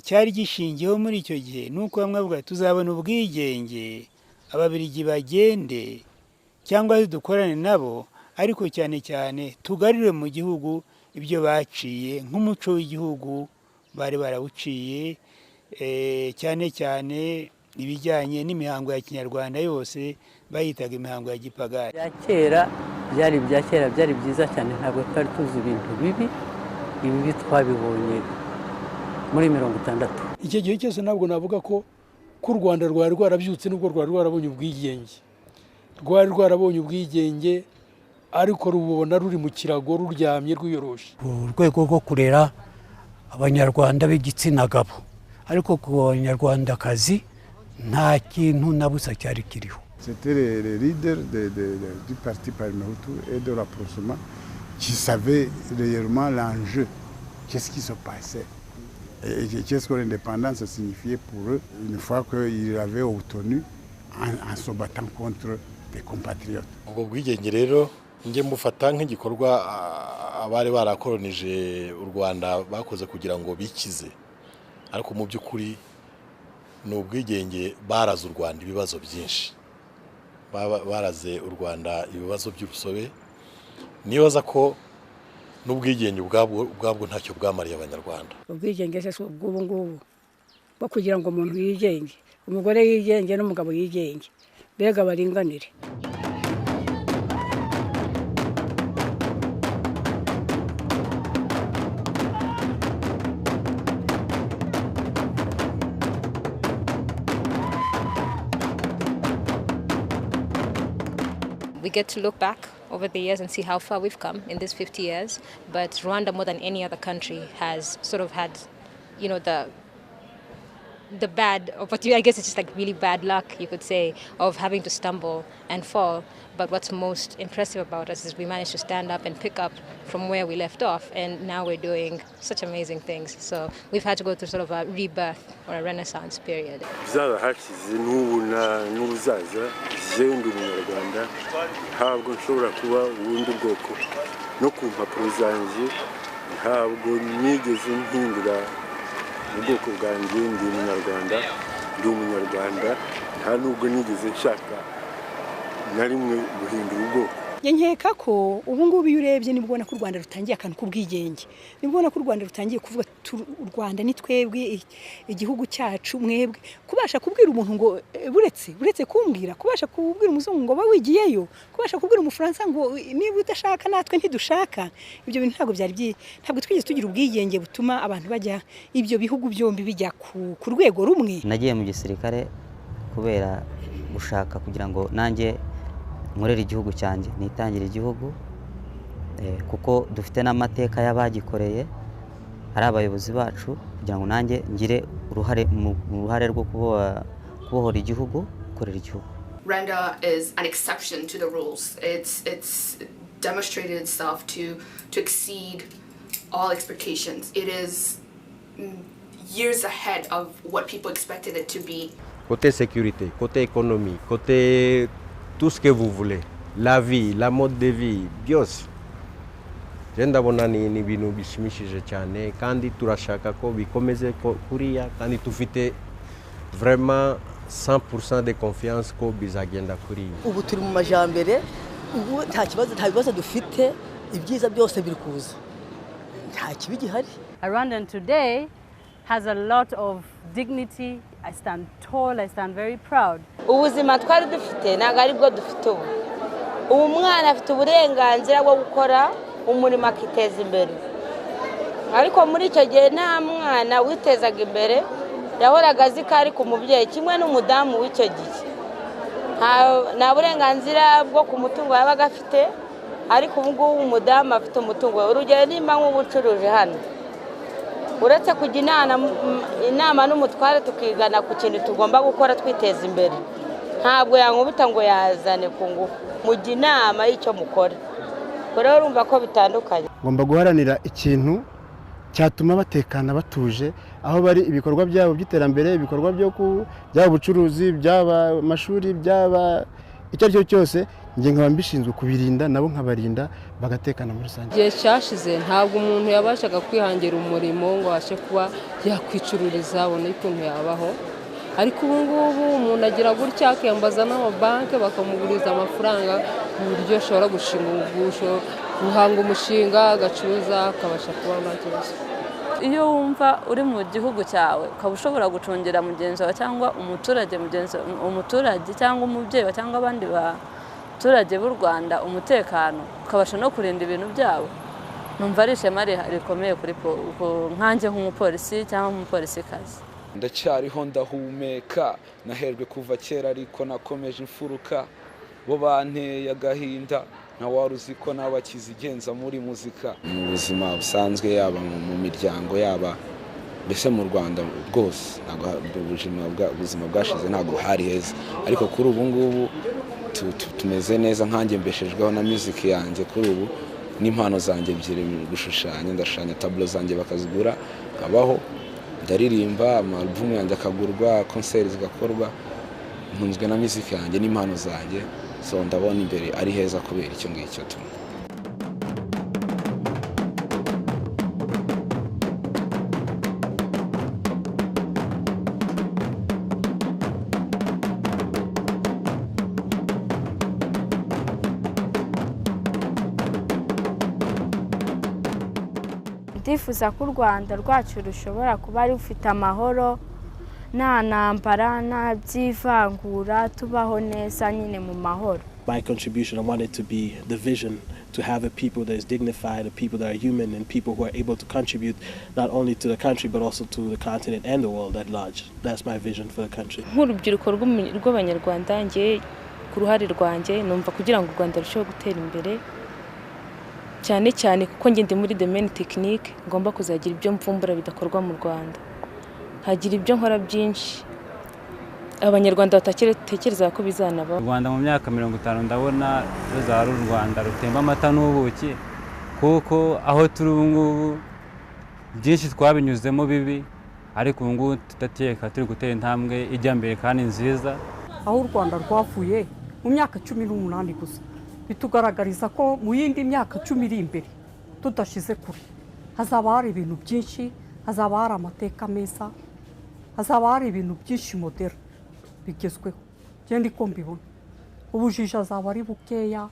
cyari gishingiyeho muri icyo gihe nuko bamwe bavuga tuzabona ubwigenge ababiligi bagende cyangwa dukorane nabo, ariko cyane cyane tugarure mu gihugu ibyo baciye nk'umuco w'igihugu bari barawuciye, cyane cyane ibijyanye n'imihango ya kinyarwanda yose bayitaga imihango ya gipagani. Ibya kera byari byiza cyane, ntabwo twari tuzi ibintu bibi. Ibi twabibonye muri 60. Icyo gihe cyose ntabwo navuga ko u Rwanda rwari rwarabyutse nubwo rwari rwarabonye ubwigenge. Rwari rwarabonye ubwigenge ariko rubona ruri mu kirago ruryamye rwiyoroshe. Urwego rwo kurera abanyarwanda b'igitsina gabo, ariko ku banyarwandakazi nta kintu na busa cyari kiriho. C'était les leaders du parti Parmehutu et de rapprochement qui savaient réellement l'enjeu. Qu'est-ce qui se passait et qu'est-ce que l'indépendance signifiait pour eux une fois qu'ils avaient obtenu en se battant contre des compatriotes. Ubwo bwigenge rero njye mufata nk'igikorwa abari barakolonije u Rwanda bakoze kugira ngo bikize, ariko mu by'ukuri ni ubwigenge baraze u Rwanda ibibazo byinshi, baraze u Rwanda ibibazo by'urusobe. Nibaza ko n'ubwigenge ubwabwo ntacyo bwamariye abanyarwanda. Ubwigenge se ubw'ubu ngubu bwo kugira ngo umuntu yigenge, umugore yigenge n'umugabo yigenge, mbega baringanire. We get to look back over the years and see how far we've come in these 50 years. But Rwanda, more than any other country, has sort of had, you know, the bad opportunity, I guess it's just like really bad luck, you could say, of having to stumble and fall. But what's most impressive about us is we managed to stand up and pick up from where we left off, and now we're doing such amazing things. So we've had to go through sort of a rebirth or a renaissance period. Ntabwo nshobora kuba ubundi bwoko no ku mpapuro zanjye, ntabwo nigeze mpindura ubwoko bwanjye. Ndi umunyarwanda, nta nubwo nigeze nshaka na rimwe guhindura ubwoko. Nkeka ko ubu ngubu iyo urebye nibwo ubona ko u Rwanda rutangiye akantu k'ubwigenge, nibwo ubona ko u Rwanda rutangiye kuvuga u Rwanda ni twebwe, igihugu cyacu mwebwe. Kubasha kubwira umuntu ngo buretse kumbwira, kubasha kubwira umuzungu ngo bawigiyeyo, kubasha kubwira umufaransa ngo niba udashaka natwe ntidushaka, ibyo bintu ntabwo twigeze tugira ubwigenge butuma abantu bajya ibyo bihugu byombi bijya ku rwego rumwe. Nagiye mu gisirikare kubera gushaka kugira ngo nanjye nkorera igihugu cyanjye, nitangira igihugu, kuko dufite n'amateka y'abagikoreye, hari abayobozi bacu, kugira ngo nanjye ngire uruhare rwo kubohora igihugu, gukorera igihugu. Rwanda is an exception to the rules. It's demonstrated itself to exceed all expectations. It is years ahead of what people expected it to be. Côté sécurité, côté économie, côté tout ce que vous voulez, la vie, la mode de vie, byose ndabona ni ibintu bishimishije cyane, kandi turashaka ko bikomeze kuriya, kandi tufite vraiment 100% de confiance ko bizagenda kuriya. Ubu turi mu majambere, ubu nta bibazo dufite, ibyiza byose biri kuza, nta kibi gihari. Rwandan today has a lot of dignity. I stand tall, I stand very proud. Ubuzima twari dufite ntago ari bwo dufite ubu. Ubu mwana afite uburenganzira bwo gukora umurimo akiteza imbere. Ariko muri icyo gihe nta mwana witezaga imbere, yahoraga azi ko ari ku mubyeyi, kimwe n'umudamu w'icyo gihe. Nta burenganzira bwo ku mutungo yabaga afite, ariko ubu ngubu umudamu afite umutungo. Urugero nimba nk'ubucuruje hano, uretse kujya inama n'umutware tukigana ku kintu tugomba gukora twiteza imbere, ntabwo yankubita ngo yazane ku ngufu, mujya inama y'icyo mukora. Rero urumva ko bitandukanye. Ngomba guharanira ikintu cyatuma batekana batuje aho bari, ibikorwa byabo by'iterambere, ibikorwa byaba ubucuruzi, byaba amashuri, byaba icyo ari cyo cyose, njye nkaba mbishinzwe kubirinda nabo nkabarinda bagatekana muri rusange. Igihe cyashize ntabwo umuntu yabashaga kwihangira umurimo ngo abashe kuba yakwicururiza abone ukuntu yabaho, ariko ubu ngubu umuntu agira gutya akiyambaza n'amabanki bakamuguriza amafaranga ku buryo ashobora gushinga guhanga umushinga agacuruza akabasha kubaho nta kibazo. Iyo wumva uri mu gihugu cyawe ukaba ushobora gucungira mugenzi wawe cyangwa umuturage cyangwa umubyeyi cyangwa abandi baturage b'u Rwanda umutekano, ukabasha no kurinda ibintu byabo, numva ari ishema rikomeye kuri nkanjye nk'umupolisi cyangwa umupolisikazi. Ndacyariho ndahumeka, naherwe kuva kera ariko nakomeje imfuruka, bo banteye agahinda wari uzi ko n'abakizigenza muri muzika. Mu buzima busanzwe yaba mu miryango yaba mbese mu Rwanda bwose ubuzima bwashize ntabwo hari heza, ariko kuri ubu ngubu tumeze neza, nkanjye mbeshejweho na music yanjye kuri ubu n'impano zanjye ebyiri mu gushushanya, ndashushanya tableau zanjye bakazigura nkabaho, ndaririmba album yanjye akagurwa, concert zigakorwa, ntunzwe na music yanjye n'impano zanjye, so ndabona imbere ari heza kubera icyo ngicyo tu. ndifuza ko u Rwanda rwacu rushobora kuba rufite amahoro, nta ntambara, nta byivangura, tubaho neza nyine mu mahoro. My contribution, I want it to be the vision, to have a people that is dignified, a people that are human, and people who are able to contribute not only to the country but also to the continent and the world at large. That's my vision for the country. Nk'urubyiruko rw'Abanyarwanda, ngiye ku ruhare rwanjye numva kugira ngo u Rwanda rusheho gutera imbere cyane cyane kuko njye ndi muri domaine technique, ngomba kuzagira ibyo mvumbura bidakorwa mu Rwanda, hagira ibyo nkora byinshi Abanyarwanda batatekereza ko bizanaba. U Rwanda mu myaka 50 ndabona ruzaba u Rwanda rutemba amata n'ubuki, kuko aho turi ubu ngubu byinshi twabinyuzemo bibi, ariko ubu ngubu tudateka turi gutera intambwe ijya mbere kandi nziza. Aho u Rwanda rwavuye mu myaka 18 gusa bitugaragariza ko mu yindi myaka 10 iri imbere tudashize kure hazaba hari ibintu byinshi, hazaba hari amateka meza, hazaba hari ibintu byinshi modera bigezweho. Genda ko mbibona ubujiji azaba ari bukeya,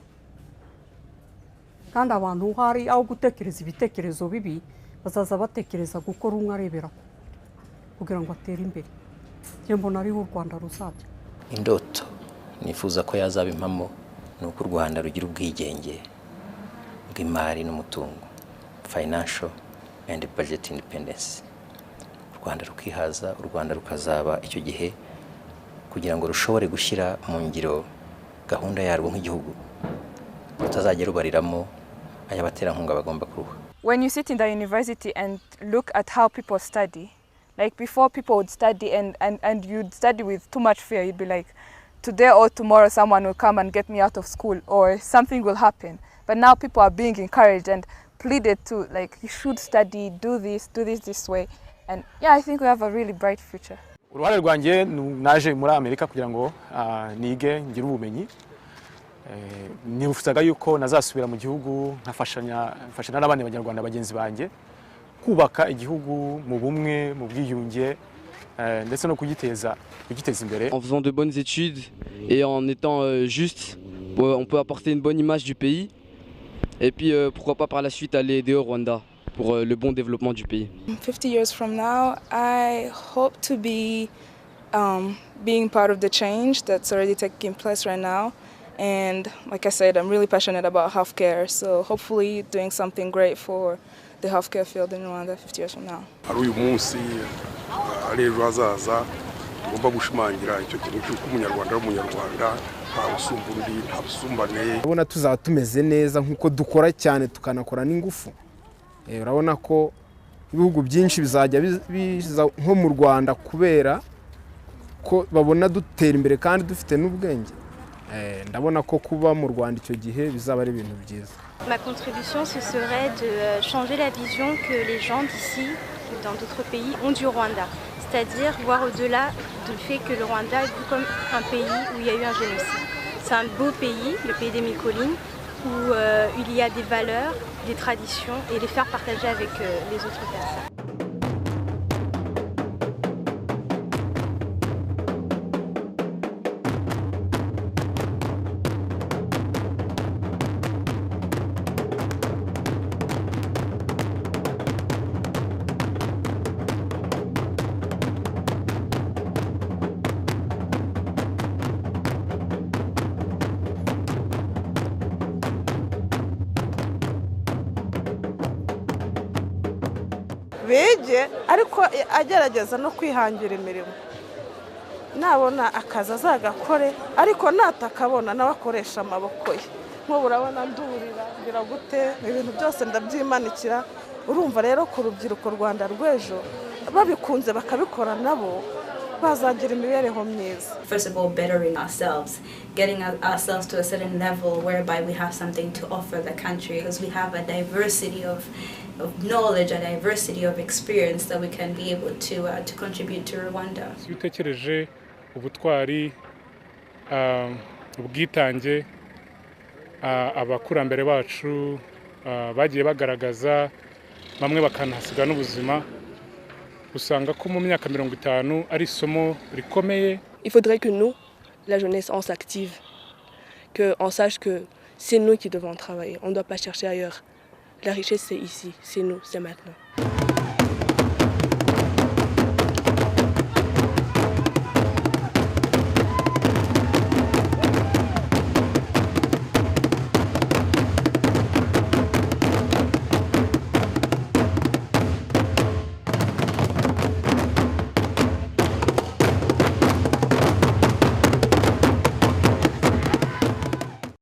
kandi abantu hari aho gutekereza ibitekerezo bibi bazaza batekereza gukora umwe arebera kugira ngo atere imbere. Njye mbona ari u Rwanda ruzajya. Indoto nifuza ko yazaba impamo nuko u Rwanda rugira ubwigenge bw'imari n'umutungo, financial and budget independence. U Rwanda rukihaza, u Rwanda rukazaba icyo gihe kugira ngo rushobore gushyira mu ngiro gahunda yarwo nk'igihugu, rutazagera rubariramo ayabaterankunga bagomba kuruha. When you sit in the university and look at how people study, like before people would study and you'd study with too much fear, you'd be like, today or tomorrow someone will come and get me out of school or something will happen. But now people are being encouraged and pleaded to, like, you should study, do this way. And yeah, I think we have a really bright future. Uruhare rwanjye naje muri Amerika kugira ngo nige ngira ubumenyi. Nifuzaga yuko nazasubira mu gihugu nkafashanya n'abandi banyarwanda bagenzi banjye kubaka igihugu mu bumwe, mu bwiyunge, ndetse no kugiteza imbere. En faisant de bonnes études et en étant juste, on peut apporter une bonne image du pays. Et puis pourquoi pas par la suite aller aider au Rwanda pour le bon développement du pays. 50 years from now, I hope to be being part of the change that's already taking place right now. And like I said, I'm really passionate about healthcare, so hopefully doing something great for the healthcare field in Rwanda 50 years from now. Ari uyu munsi ari ejo hazaza tugomba gushimangira icyo kintu cy'uko umunyarwanda w'umunyarwanda nta busumba undi, nta busumbane. Urabona tuzaba tumeze neza nk'uko dukora cyane tukanakora n'ingufu. Urabona ko ibihugu byinshi bizajya biza nko mu Rwanda kubera ko babona dutera imbere kandi dufite n'ubwenge. Ndabona ko kuba mu Rwanda icyo gihe bizaba ari ibintu byiza. Ma contribution, ce serait de changer la vision que les gens d'ici ou dans d'autres pays ont du Rwanda. C'est-à-dire voir au-delà du fait que le Rwanda est vu comme un pays où il y a eu un génocide. C'est un beau pays, le pays des mille collines, où il y a des valeurs, des traditions et les faire partager avec les autres personnes. bege ariko agerageza no kwihangira imirimo nabona akazi azagakore ariko natakabona nawe akoresha amaboko ye nk'ubu urabona ndurira ngira gute ibintu byose ndabyimanikira urumva rero ku rubyiruko Rwanda rw'ejo babikunze bakabikora nabo bazagira imibereho myiza. First of all, bettering ourselves, getting ourselves to a certain level whereby we have something to offer the country, because we have a diversity of knowledge, a diversity of experience that we can be able to contribute to Rwanda. Iyo utekereje ubutwari, ubwitange abakurambere bacu bagiye bagaragaza, bamwe bakanahasiga n'ubuzima, usanga ko mu myaka 50 ari isomo rikomeye. Il faudrait que nous, la jeunesse, on s'active, qu'on sache que c'est nous qui devons travailler, on ne doit pas chercher ailleurs. La richesse c'est ici, c'est nous, c'est maintenant.